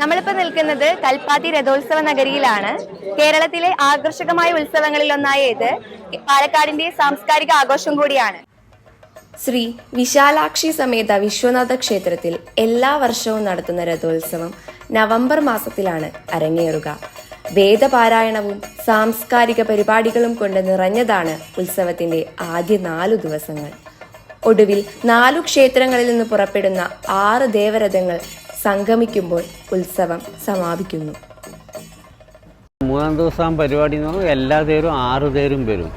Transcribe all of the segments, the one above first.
നമ്മളിപ്പോൾ നിൽക്കുന്നത് കൽപ്പാത്തി രഥോത്സവ നഗരിയിലാണ്. കേരളത്തിലെ ആകർഷകമായ ഉത്സവങ്ങളിൽ ഒന്നായ ഇത് പാലക്കാടിന്റെ സാംസ്കാരിക ആഘോഷം കൂടിയാണ്. ശ്രീ വിശാലാക്ഷി സമേത വിശ്വനാഥ ക്ഷേത്രത്തിൽ എല്ലാ വർഷവും നടത്തുന്ന രഥോത്സവം നവംബർ മാസത്തിലാണ് അരങ്ങേറുക. വേദപാരായണവും സാംസ്കാരിക പരിപാടികളും കൊണ്ട് നിറഞ്ഞതാണ് ഉത്സവത്തിന്റെ ആദ്യ 4 ദിവസങ്ങൾ. ഒടുവിൽ 4 ക്ഷേത്രങ്ങളിൽ നിന്ന് പുറപ്പെടുന്ന 6 ദേവരഥങ്ങൾ സംഗമിക്കുമ്പോൾ ഉത്സവം സമാപിക്കുന്നു. 3 ദിവസം പരിപാടി എന്ന് പറഞ്ഞാൽ എല്ലാ തേരും 6 തേരും വരും.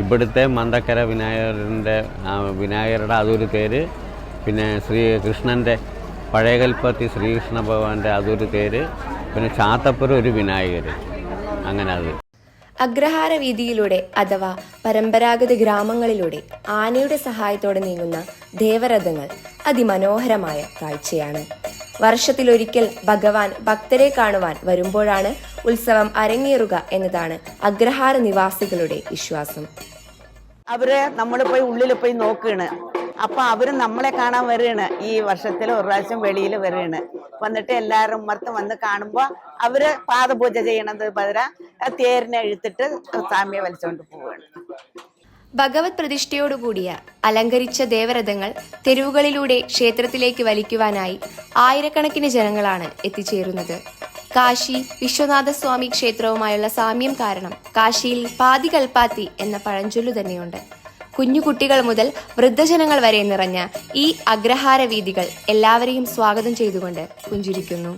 ഇവിടുത്തെ മന്ദക്കര വിനായകരുടെ അതൊരു തേര്, പിന്നെ ശ്രീകൃഷ്ണൻ്റെ പഴയകൽപ്പത്തി ശ്രീകൃഷ്ണ ഭഗവാന്റെ അതൊരു തേര്, പിന്നെ ചാത്തപ്പുരം ഒരു വിനായകർ, അങ്ങനെ അത്. അഗ്രഹാര വീതിയിലൂടെ അഥവാ പരമ്പരാഗത ഗ്രാമങ്ങളിലൂടെ ആനയുടെ സഹായത്തോടെ നീങ്ങുന്ന ദേവരഥങ്ങൾ അതിമനോഹരമായ കാഴ്ചയാണ്. വർഷത്തിലൊരിക്കൽ ഭഗവാൻ ഭക്തരെ കാണുവാൻ വരുമ്പോഴാണ് ഉത്സവം അരങ്ങേറുക എന്നതാണ് അഗ്രഹാര നിവാസികളുടെ വിശ്വാസം. അവര് നമ്മൾ പോയി ഉള്ളിൽ പോയി നോക്കുകയാണ്. അപ്പൊ അവര് നമ്മളെ കാണാൻ വരികയാണ്. ഈ വർഷത്തിൽ ഒരു പ്രാവശ്യം വെളിയിൽ വരികയാണ്. വന്നിട്ട് എല്ലാവരും ഉമ്മർത്ത് വന്ന് കാണുമ്പോൾ അവര് പാദപൂജ ചെയ്യണത് പകരം തേരിനെ എഴുത്തിട്ട് സ്വാമിയെ വലിച്ചുകൊണ്ട് പോവുകയാണ്. ഭഗവത് പ്രതിഷ്ഠയോടുകൂടിയ അലങ്കരിച്ച ദേവരഥങ്ങൾ തെരുവുകളിലൂടെ ക്ഷേത്രത്തിലേക്ക് വലിക്കുവാനായി ആയിരക്കണക്കിന് ജനങ്ങളാണ് എത്തിച്ചേരുന്നത്. കാശി വിശ്വനാഥ സ്വാമി ക്ഷേത്രവുമായുള്ള സാമ്യം കാരണം കാശിയിൽ പാതി കൽപ്പാത്തി എന്ന പഴഞ്ചൊല്ലു തന്നെയുണ്ട്. കുഞ്ഞുകുട്ടികൾ മുതൽ വൃദ്ധജനങ്ങൾ വരെ നിറഞ്ഞ ഈ അഗ്രഹാര വീഥികൾ എല്ലാവരെയും സ്വാഗതം ചെയ്തുകൊണ്ട് പുഞ്ചിരിക്കുന്നു.